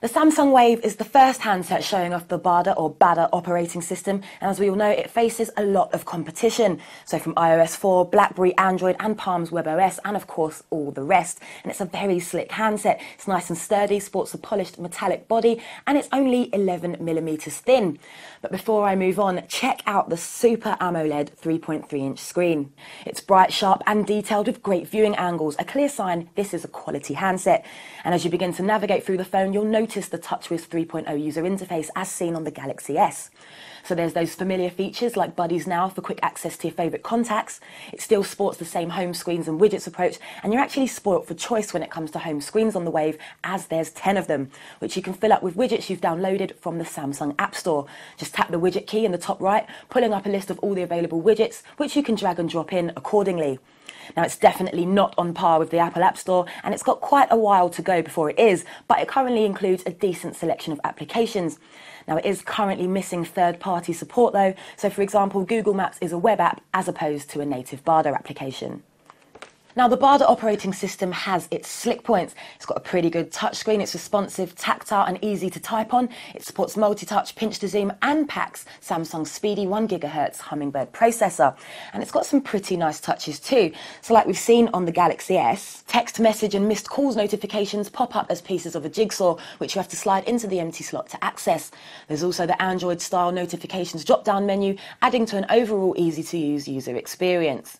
The Samsung Wave is the first handset showing off the BADA or BADA operating system, and as we all know, it faces a lot of competition. So from iOS 4, BlackBerry, Android and Palm's WebOS, and of course all the rest. And it's a very slick handset. It's nice and sturdy, sports a polished metallic body, and it's only 11mm thin. But before I move on, check out the Super AMOLED 3.3-inch screen. It's bright, sharp and detailed with great viewing angles, a clear sign this is a quality handset. And as you begin to navigate through the phone, you'll notice the TouchWiz 3.0 user interface as seen on the Galaxy S. So there's those familiar features like Buddies Now for quick access to your favourite contacts. It still sports the same home screens and widgets approach, and you're actually spoilt for choice when it comes to home screens on the Wave, as there's 10 of them, which you can fill up with widgets you've downloaded from the Samsung App Store. Just tap the widget key in the top right, pulling up a list of all the available widgets, which you can drag and drop in accordingly. Now, it's definitely not on par with the Apple App Store, and it's got quite a while to go before it is, but it currently includes a decent selection of applications. Now, it is currently missing third-party support though, so for example, Google Maps is a web app as opposed to a native BADA application. Now, the BADA operating system has its slick points. It's got a pretty good touchscreen, it's responsive, tactile and easy to type on. It supports multi-touch, pinch to zoom and packs Samsung's speedy 1GHz Hummingbird processor. And it's got some pretty nice touches too. So like we've seen on the Galaxy S, text message and missed calls notifications pop up as pieces of a jigsaw, which you have to slide into the empty slot to access. There's also the Android-style notifications drop-down menu, adding to an overall easy-to-use user experience.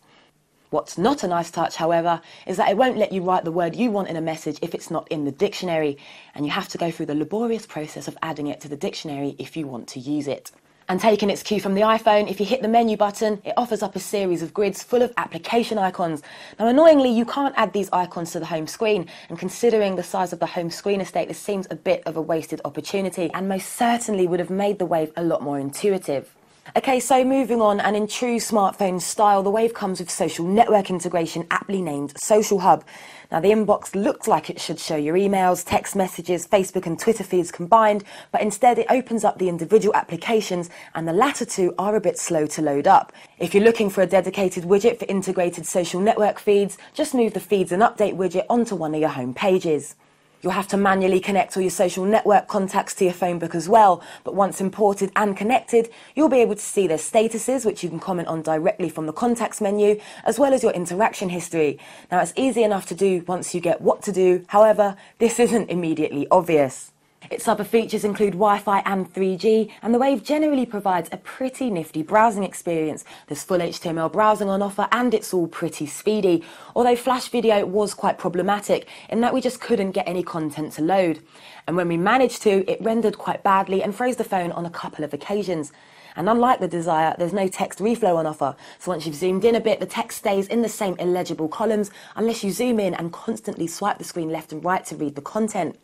What's not a nice touch, however, is that it won't let you write the word you want in a message if it's not in the dictionary, and you have to go through the laborious process of adding it to the dictionary if you want to use it. And taking its cue from the iPhone, if you hit the menu button, it offers up a series of grids full of application icons. Now, annoyingly, you can't add these icons to the home screen, and considering the size of the home screen estate, this seems a bit of a wasted opportunity, and most certainly would have made the Wave a lot more intuitive. Okay, so moving on, and in true smartphone style, the Wave comes with social network integration, aptly named Social Hub. Now, the inbox looked like it should show your emails, text messages, Facebook and Twitter feeds combined, but instead it opens up the individual applications, and the latter two are a bit slow to load up. If you're looking for a dedicated widget for integrated social network feeds, just move the Feeds and Update widget onto one of your home pages. You'll have to manually connect all your social network contacts to your phone book as well, but once imported and connected, you'll be able to see their statuses, which you can comment on directly from the contacts menu, as well as your interaction history. Now, it's easy enough to do once you get what to do, however, this isn't immediately obvious. Its other features include Wi-Fi and 3G, and the Wave generally provides a pretty nifty browsing experience. There's full HTML browsing on offer, and it's all pretty speedy, although Flash Video was quite problematic in that we just couldn't get any content to load. And when we managed to, it rendered quite badly and froze the phone on a couple of occasions. And unlike the Desire, there's no text reflow on offer, so once you've zoomed in a bit, the text stays in the same illegible columns unless you zoom in and constantly swipe the screen left and right to read the content.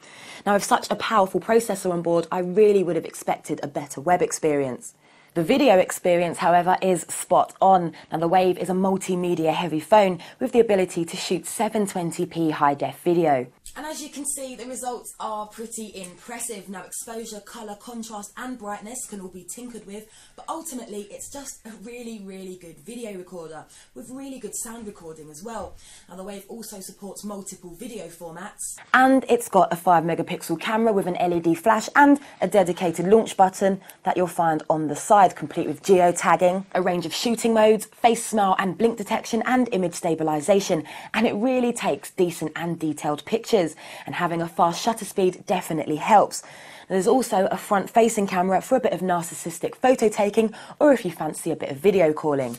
Now, with such a powerful processor on board, I really would have expected a better web experience. The video experience, however, is spot on. Now, the Wave is a multimedia heavy phone with the ability to shoot 720p high-def video. And as you can see, the results are pretty impressive. Now, exposure, colour, contrast and brightness can all be tinkered with, but ultimately it's just a really, really good video recorder with really good sound recording as well. Now, the Wave also supports multiple video formats, and it's got a 5-megapixel camera with an LED flash and a dedicated launch button that you'll find on the side, complete with geo-tagging, a range of shooting modes, face, smile and blink detection and image stabilisation, and it really takes decent and detailed pictures. And having a fast shutter speed definitely helps. There's also a front-facing camera for a bit of narcissistic photo taking, or if you fancy a bit of video calling.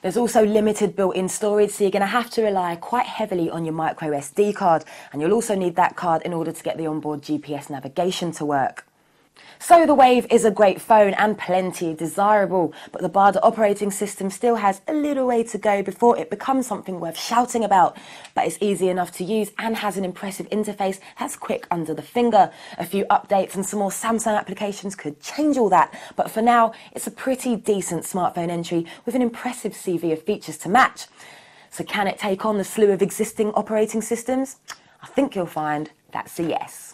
There's also limited built-in storage, so you're going to have to rely quite heavily on your micro SD card, and you'll also need that card in order to get the onboard GPS navigation to work. So the Wave is a great phone and plenty desirable, but the BADA operating system still has a little way to go before it becomes something worth shouting about. But it's easy enough to use and has an impressive interface that's quick under the finger. A few updates and some more Samsung applications could change all that, but for now, it's a pretty decent smartphone entry with an impressive CV of features to match. So can it take on the slew of existing operating systems? I think you'll find that's a yes.